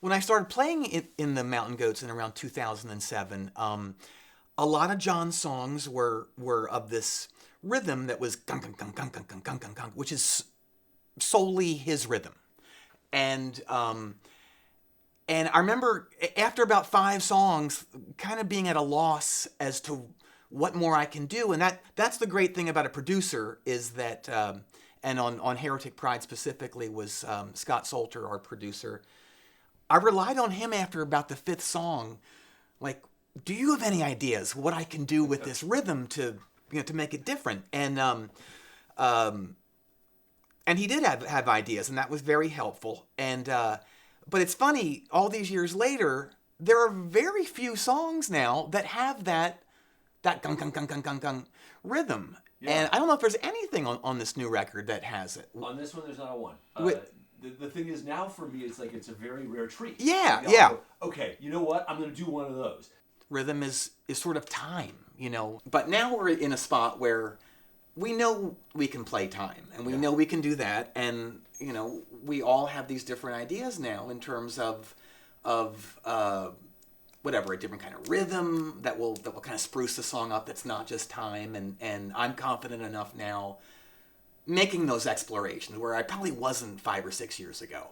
when I started playing in the Mountain Goats in around 2007, a lot of John's songs were of this rhythm that was gung gung gung gung gung gung gung gung gung, which is solely his rhythm. And I remember after about 5 songs, kind of being at a loss as to what more I can do. And that's the great thing about a producer is that, and on Heretic Pride specifically was Scott Salter, our producer. I relied on him after about the 5th song, like, do you have any ideas what I can do with this rhythm to make it different? And he did have ideas, and that was very helpful. And but it's funny, all these years later, there are very few songs now that have that gung gung gung gung gung gung rhythm. Yeah. And I don't know if there's anything on this new record that has it. On this one, there's not a one. The thing is, now for me, it's like it's a very rare treat. Yeah, yeah. Go, okay, you know what? I'm going to do one of those. Rhythm is sort of time, But now we're in a spot where we know we can play time, and we know we can do that, and we all have these different ideas now in terms of whatever, a different kind of rhythm that will kind of spruce the song up. That's not just time, and I'm confident enough now making those explorations where I probably wasn't 5 or 6 years ago.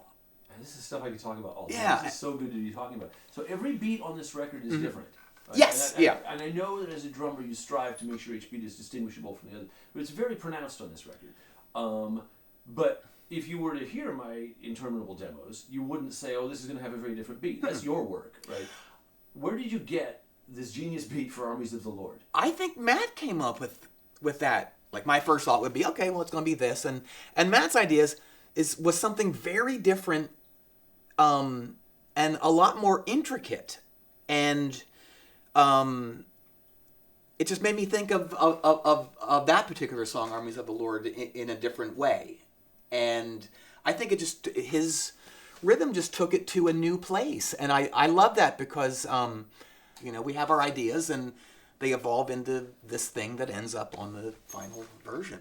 And this is stuff I could talk about all the time. This is so good to be talking about. So every beat on this record is different. Right? Yes, and I know that as a drummer you strive to make sure each beat is distinguishable from the other, but it's very pronounced on this record. But if you were to hear my interminable demos, you wouldn't say, oh, this is going to have a very different beat. That's your work, right? Where did you get this genius beat for Armies of the Lord? I think Matt came up with that. Like, my first thought would be, okay, well, it's going to be this. And Matt's ideas was something very different and a lot more intricate. And it just made me think of that particular song, Armies of the Lord, in a different way. And I think his rhythm just took it to a new place. And I love that because, we have our ideas and they evolve into this thing that ends up on the final version.